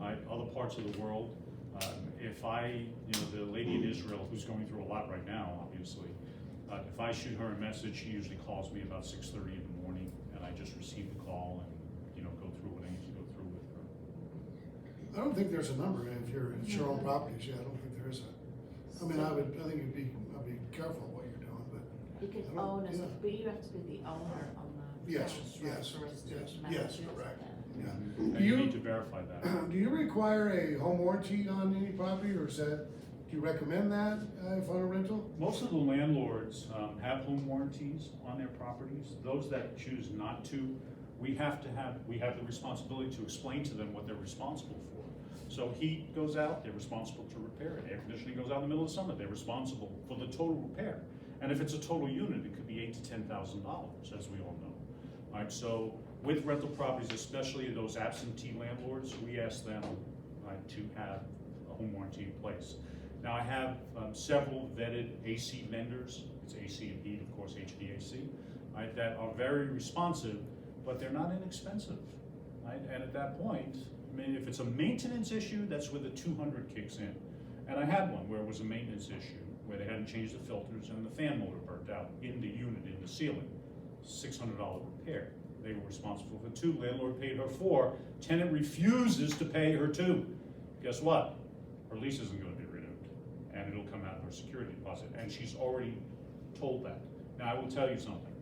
other parts of the world. If the lady in Israel, who's going through a lot right now, obviously, if I shoot her a message, she usually calls me about 6:30 in the morning, and I just receive the call and, go through what I need to go through with her. I don't think there's a number if you're in your own properties. Yeah, I don't think there is a. I think I'd be careful what you're doing, but. You can I don't- own as, yeah. but you have to be the owner on the Yes, house, right, yes, for us to yes, manage yes, it. correct. Yeah. Yeah. And Do you need you, to verify that. do you require a home warranty on any property, or do you recommend that if on a rental? Most of the landlords have home warranties on their properties. Those that choose not to, we have the responsibility to explain to them what they're responsible for. So heat goes out, they're responsible to repair it. Air conditioning goes out in the middle of summer, they're responsible for the total repair. And if it's a total unit, it could be $8,000 to $10,000, as we all know. All right, so with rental properties, especially those absentee landlords, we ask them to have a home warranty in place. Now, I have several vetted AC vendors. It's AC and heat, of course, HVAC, that are very responsive, but they're not inexpensive, right? And at that point, I mean, if it's a maintenance issue, that's where the 200 kicks in. And I had one where it was a maintenance issue, where they hadn't changed the filters and the fan motor burnt out in the unit, in the ceiling. $600 repair. They were responsible for 2, landlord paid her 4, tenant refuses to pay her 2. Guess what? Her lease isn't gonna be renewed, and it'll come out of her security deposit, and she's already told that. Now, I will tell you something.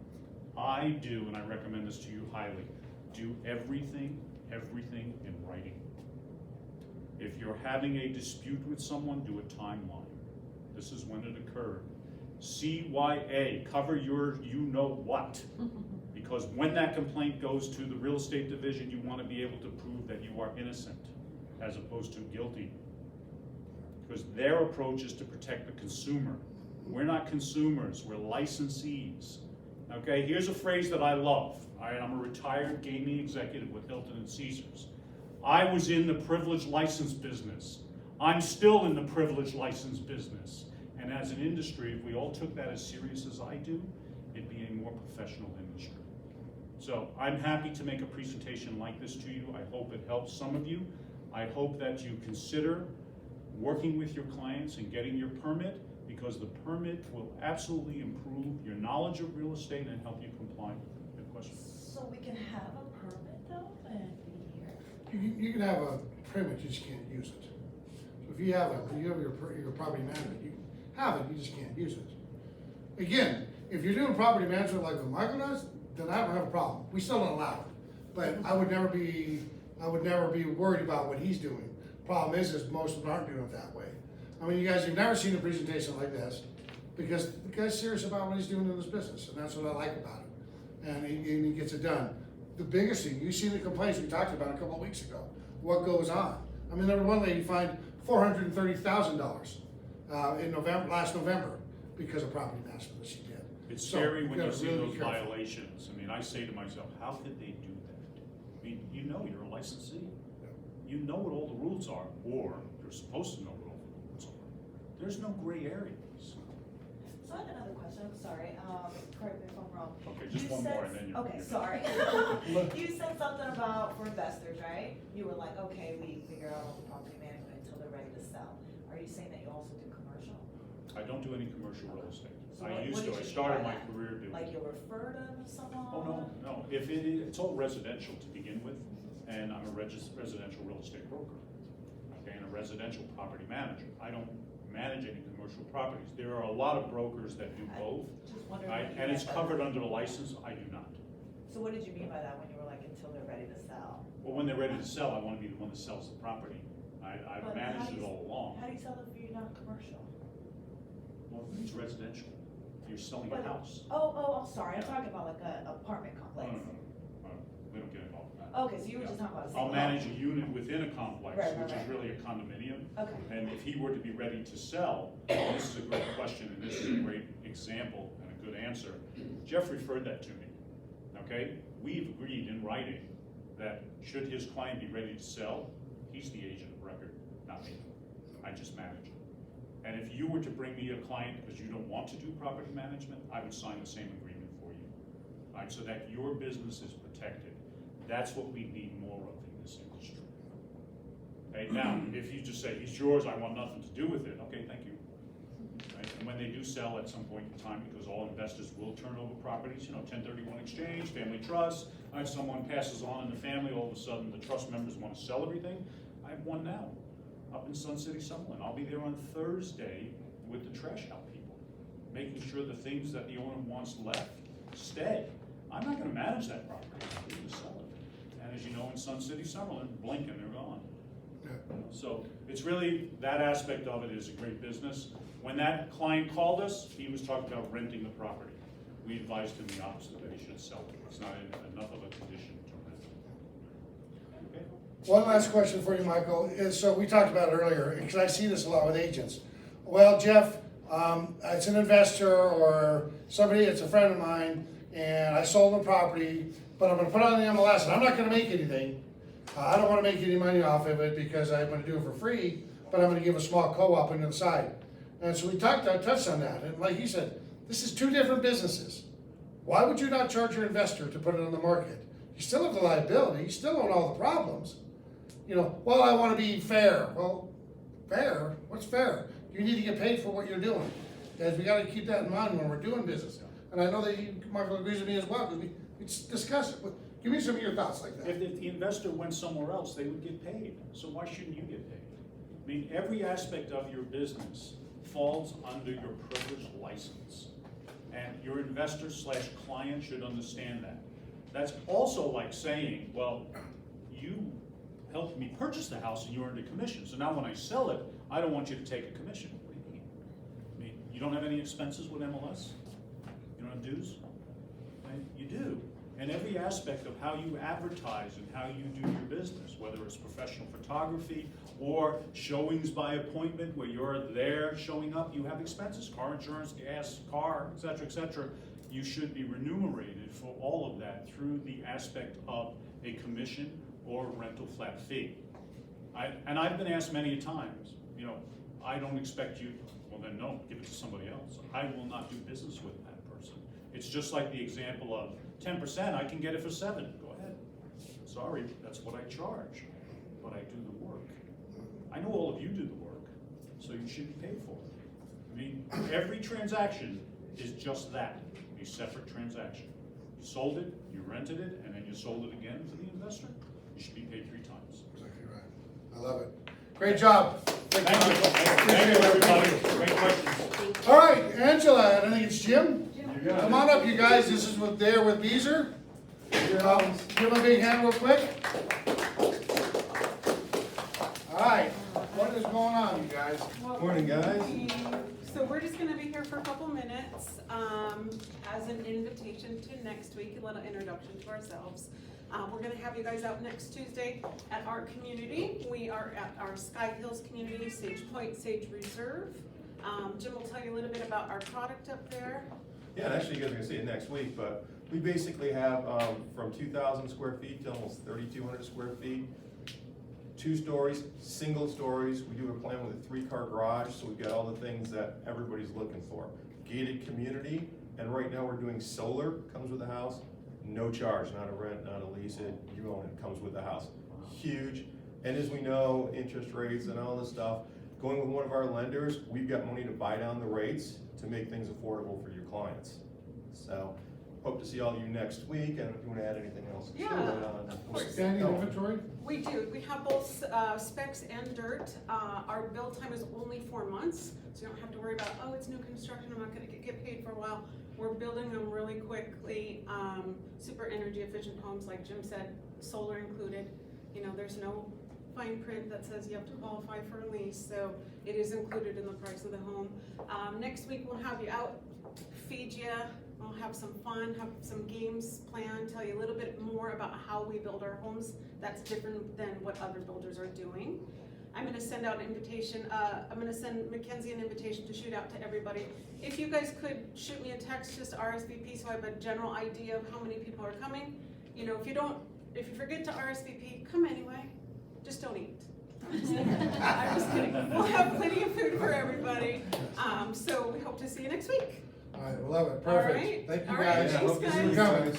I do, and I recommend this to you highly, do everything in writing. If you're having a dispute with someone, do a timeline. This is when it occurred. CYA, cover your you-know-what. Because when that complaint goes to the real estate division, you want to be able to prove that you are innocent as opposed to guilty. Because their approach is to protect the consumer. We're not consumers, we're licensees. Okay, here's a phrase that I love. I'm a retired gaming executive with Hilton and Caesars. I was in the privilege license business. I'm still in the privilege license business. And as an industry, if we all took that as serious as I do, it'd be a more professional industry. So I'm happy to make a presentation like this to you. I hope it helps some of you. I hope that you consider working with your clients and getting your permit, because the permit will absolutely improve your knowledge of real estate and help you comply. Good question. So we can have a permit though and be here? You can have a permit, you just can't use it. So if you have your property management, you have it, you just can't use it. Again, if you're doing property management like what Michael does, then I don't have a problem. We still don't allow it. But I would never be worried about what he's doing. Problem is most of them aren't doing it that way. I mean, you guys have never seen a presentation like this, because the guy's serious about what he's doing in his business, and that's what I like about it. And he gets it done. The biggest thing, you see the complaints we talked about a couple of weeks ago, what goes on. I mean, there was one lady fined $430,000 in last November, because of property management that she did. It's So, scary when you gotta see really those be careful. violations. I mean, I say to myself, how could they do that? I mean, you know you're a licensee. You know what all the rules are, or you're supposed to know what all the rules are. There's no gray areas. So I have another question, I'm sorry, correct me if I'm wrong. Okay, just You one said- more and then you're. Okay, sorry. You said something about for investors, right? You were like, okay, we figure out all the property management until they're ready to sell. Are you saying that you also do commercial? I don't do any commercial real estate. So I what used did to. I you mean started by my that? career doing. Like you'll refer them to someone? Oh, no. If it's all residential to begin with, and I'm a residential real estate broker, okay, and a residential property manager. I don't manage any commercial properties. There are a lot of brokers that do both, Just wondering. right? what you And it's meant by covered that. under a license. I do not. So what did you mean by that when you were like, until they're ready to sell? Well, when they're ready to sell, I want to be the one that sells the property. I've But managed how do it you- all along. How do you sell it if you're not commercial? Well, it's residential. You're selling a But- house. I'm sorry, I'm talking about like an apartment No, complex. we don't get involved in that. Okay, so you were just talking about a I'll single. manage a unit within a complex, Right, right, which is right. really a condominium. Okay. And if he were to be ready to sell, and this is a great question, and this is a great example and a good answer. Jeff referred that to me, okay? We've agreed in writing that should his client be ready to sell, he's the agent of record, not me. I just manage it. And if you were to bring me a client because you don't want to do property management, I would sign the same agreement for you, right? So that your business is protected. That's what we need more of in this industry. Okay, now, if you just say, he's yours, I want nothing to do with it, okay, thank you. Right? And when they do sell at some point in time, because all investors will turn over properties, 1031 exchange, family trust, if someone passes on in the family, all of a sudden the trust members want to sell everything. I have one now, up in Sun City, Summerlin. I'll be there on Thursday with the trash out people, making sure the things that the owner wants left stay. I'm not gonna manage that property, I'm gonna sell it. And as you know, in Sun City, Summerlin, blink and they're gone. Yeah. So it's really, that aspect of it is a great business. When that client called us, he was talking about renting the property. We advised him the opposite, that he should sell it. It's not enough of a condition to rent it. Okay? One last question for you, Michael, is, so we talked about it earlier, because I see this a lot with agents. Well, Jeff, it's an investor or somebody, it's a friend of mine, and I sold the property, but I'm gonna put it on the MLS, and I'm not gonna make anything. I don't wanna make any money off of it because I'm gonna do it for free, but I'm gonna give a small co-op on the side. And so we touched on that, and like you said, this is two different businesses. Why would you not charge your investor to put it on the market? You still have the liability, you still own all the problems. You know, well, I wanna be fair. Well, fair? What's fair? You need to get paid for what you're doing. Guys, we gotta keep that in mind when we're doing business. And I know that Michael agrees with me as well, because we discuss it. But give me some of your thoughts like that. If the investor went somewhere else, they would get paid. So why shouldn't you get paid? I mean, every aspect of your business falls under your privileged license. And your investor/client should understand that. That's also like saying, well, you helped me purchase the house and you earned a commission. So now when I sell it, I don't want you to take a commission. What do you mean? I mean, you don't have any expenses with MLS? You don't have dues? Right? You do. And every aspect of how you advertise and how you do your business, whether it's professional photography or showings by appointment where you're there showing up, you have expenses, car insurance, gas, car, et cetera, you should be remunerated for all of that through the aspect of a commission or rental flat fee. And I've been asked many times, you know, I don't expect you, well then no, give it to somebody else. I will not do business with that person. It's just like the example of 10%, I can get it for 7, go ahead. Sorry, that's what I charge, but I do the work. I know all of you do the work, so you should be paid for it. I mean, every transaction is just that, a separate transaction. You sold it, you rented it, and then you sold it again to the investor. You should be paid 3 times. Exactly right. I love it. Great job. Thank you. Thank you, everybody. Great questions. All right, Angela, I think it's Jim. You got it. Come on up, you guys. This is with Beazer. Give him a big hand real quick. All right, what is going on, you guys? Morning, guys. So we're just gonna be here for a couple minutes, as an invitation to next week, a little introduction to ourselves. We're gonna have you guys out next Tuesday at our community. We are at our Sky Hills community, Sage Point, Sage Reserve. Jim will tell you a little bit about our product up there. Yeah, and actually you guys are gonna see it next week, but we basically have from 2,000 square feet to almost 3,200 square feet. 2 stories, single stories. We do a plan with a 3-car garage, so we've got all the things that everybody's looking for. Gated community, and right now we're doing solar, comes with the house. No charge, not a rent, not a lease, you own it, comes with the house. Huge, and as we know, interest rates and all this stuff, going with one of our lenders, we've got money to buy down the rates to make things affordable for your clients. So, hope to see all of you next week, and if you wanna add anything else. Yeah, of course. Standing inventory? We do, we have both specs and dirt. Our build time is only 4 months, so you don't have to worry about, oh, it's new construction, I'm not gonna get paid for a while. We're building them really quickly, super energy efficient homes, like Jim said, solar included. You know, there's no fine print that says you have to qualify for a lease, so it is included in the price of the home. Next week we'll have you out, feed you, we'll have some fun, have some games planned, tell you a little bit more about how we build our homes. That's different than what other builders are doing. I'm gonna send out an invitation, I'm gonna send Mackenzie an invitation to shoot out to everybody. If you guys could shoot me a text, just RSVP, so I have a general idea of how many people are coming. You know, if you forget to RSVP, come anyway, just don't eat. I'm just kidding. We'll have plenty of food for everybody. So we hope to see you next week. All right, we love it, All perfect. right. Thank you All right, guys. thanks, Hope to see you guys. coming.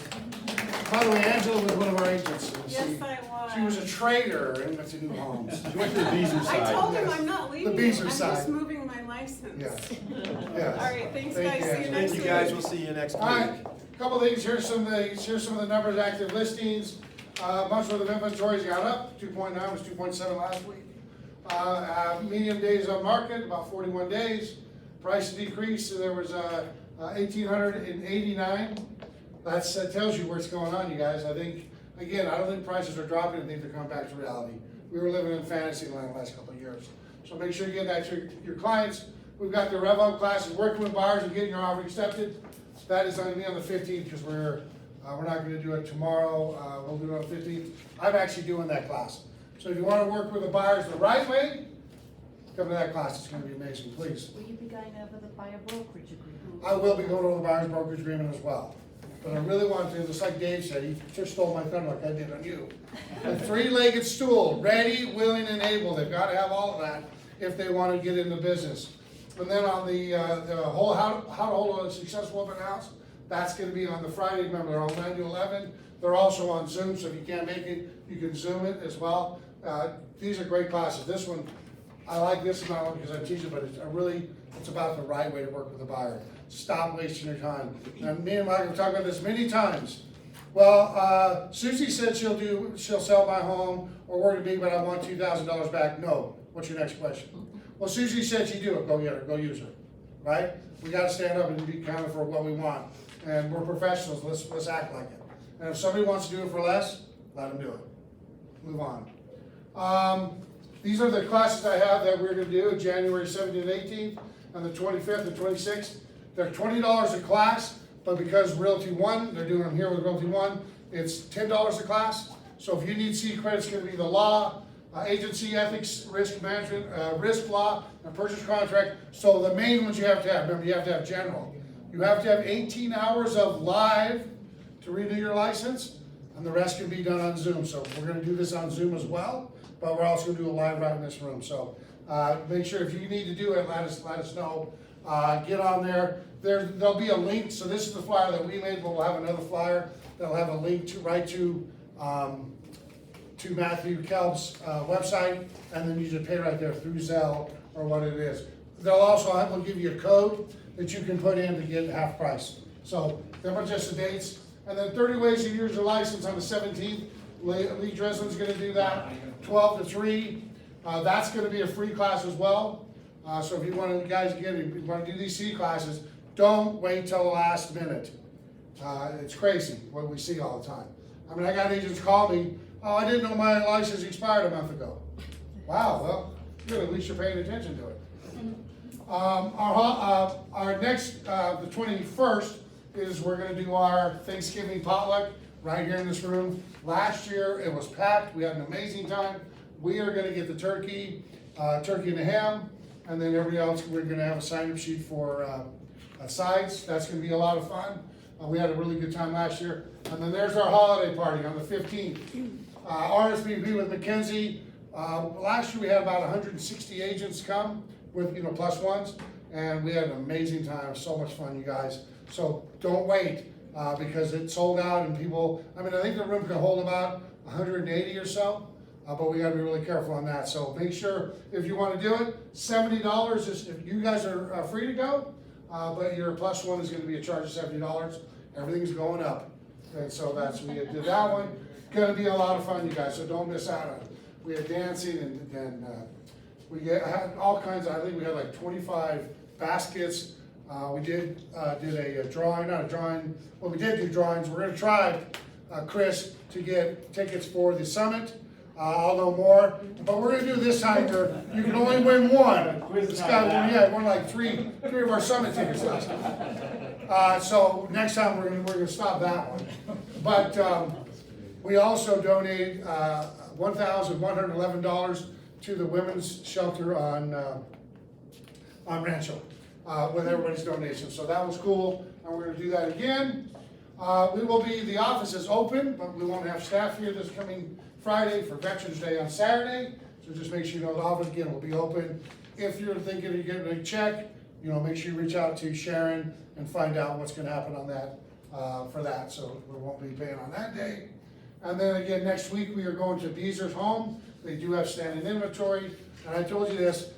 By the way, Angela was one of our agents. Yes, I was. She was a trader in the new homes. You went to the Beazer side. I told him Yes. I'm not leaving. Beazer I'm side. just moving my license. Yes. Yes. All right, thanks Thank guys. you, See you Angela. next Thank week. you, guys, we'll see you next week. All right, couple things, here's some of the numbers, active listings. Month's worth of inventory's gone up, 2.9 was 2.7 last week. Medium days on market, about 41 days. Price decreased, so there was 1,889. That tells you where it's going on, you guys. I think, again, I don't think prices are dropping, I think they're coming back to reality. We were living in fantasy land the last couple of years. So make sure you get that to your clients. We've got the Rev Up classes, working with buyers and getting your offer accepted. That is going to be on the 15th, because we're not going to do it tomorrow. We'll do it on the 15th. I'm actually doing that class. So if you want to work with the buyers the right way, come to that class. It's going to be amazing, please. Will you be going over the buyer brokerage agreement? I will be going over the buyer's brokerage agreement as well. But I really want to, just like Dave said, he just stole my thunder like I did on you. A 3-legged stool, ready, willing, and able. They've got to have all of that if they want to get into business. And then on the whole how to hold a successful open house, that's going to be on the Friday. Remember, they're all 9 to 11. They're also on Zoom, so if you can't make it, you can Zoom it as well. These are great classes. This one, I like this not only because I teach it, but it's about the right way to work with a buyer. Stop wasting your time. And me and Michael have talked about this many times. Well, Susie said she'll sell my home or work with me, but I want $2,000 back. No. What's your next question? Well, Susie said she'd do it. Go get her. Go use her. Right? We got to stand up and be counted for what we want. And we're professionals. Let's act like it. And if somebody wants to do it for less, let them do it. Move on. These are the classes I have that we're going to do January 17th and 18th and the 25th and 26th. They're $20 a class, but because Realty One, they're doing them here with Realty One, it's $10 a class. So if you need secret, it's going to be the law, agency ethics, risk management, risk law, and purchase contract. So the main ones you have to have, remember you have to have general. You have to have 18 hours of live to renew your license, and the rest can be done on Zoom. So we're going to do this on Zoom as well, but we're also going to do a live right in this room. So make sure if you need to do it, let us know. Get on there. There'll be a link. So this is the flyer that we made, but we'll have another flyer that'll have a link to Matthew Kelb's website, and then you just pay right there through Zelle or what it is. We'll give you a code that you can put in to get half price. So them are just the dates. And then 30 ways to use your license on the 17th. Lee Dreslin's going to do that, 12 to 3. That's going to be a free class as well. So if you want to, guys, if you want to do these C classes, don't wait till the last minute. It's crazy what we see all the time. I mean, I got agents call me, oh, I didn't know my license expired a month ago. Wow, well, good, at least you're paying attention to it. Our next, the 21st, is we're going to do our Thanksgiving potluck right here in this room. Last year, it was packed. We had an amazing time. We are going to get the turkey and the ham, and then everybody else, we're going to have a sign-up sheet for sides. That's going to be a lot of fun. We had a really good time last year. And then there's our holiday party on the 15th. RSVP with Mackenzie. Last year we had about 160 agents come with, plus ones, and we had an amazing time. So much fun, you guys. So don't wait because it sold out and people, I think the room can hold about 180 or so, but we gotta be really careful on that. So make sure if you wanna do it, $70 is, if you guys are free to go, but your plus one is gonna be a charge of $70. Everything's going up. And so we did that one. Gonna be a lot of fun, you guys, so don't miss out on it. We had dancing and we had all kinds of, I think we had like 25 baskets. We did a drawing, not a drawing, well, we did do drawings. We're gonna try, Chris, to get tickets for the summit. I'll know more, but we're gonna do this time where you can only win one. This guy, won like three of our summit tickets last time. So next time we're gonna stop that one. But we also donated $1,111 to the women's shelter on Rancho with everybody's donation. So that was cool, and we're gonna do that again. The office is open, but we won't have staff here this coming Friday for Veterans Day on Saturday. So just make sure you know the office again will be open. If you're thinking of getting a check, make sure you reach out to Sharon and find out what's gonna happen on that, for that. So we won't be paying on that day. And then again, next week we are going to Beazer Homes. They do have standing inventory. And I told you this,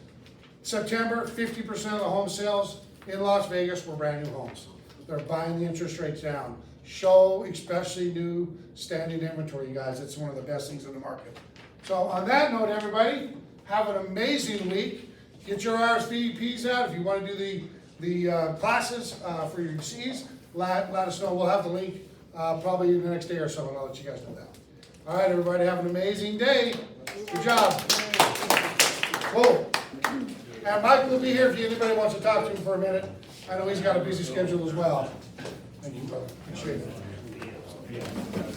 September, 50% of the home sales in Las Vegas were brand new homes. They're buying the interest rates down. Show especially new standing inventory, you guys. It's one of the best things in the market. So on that note, everybody, have an amazing week. Get your RSVPs out. If you want to do the classes for your Cs, let us know. We'll have the link probably in the next day or so, and I'll let you guys know that. All right, everybody, have an amazing day. Good job. Cool. And Mike will be here if anybody wants to talk to him for a minute. I know he's got a busy schedule as well. Thank you, brother. Appreciate it.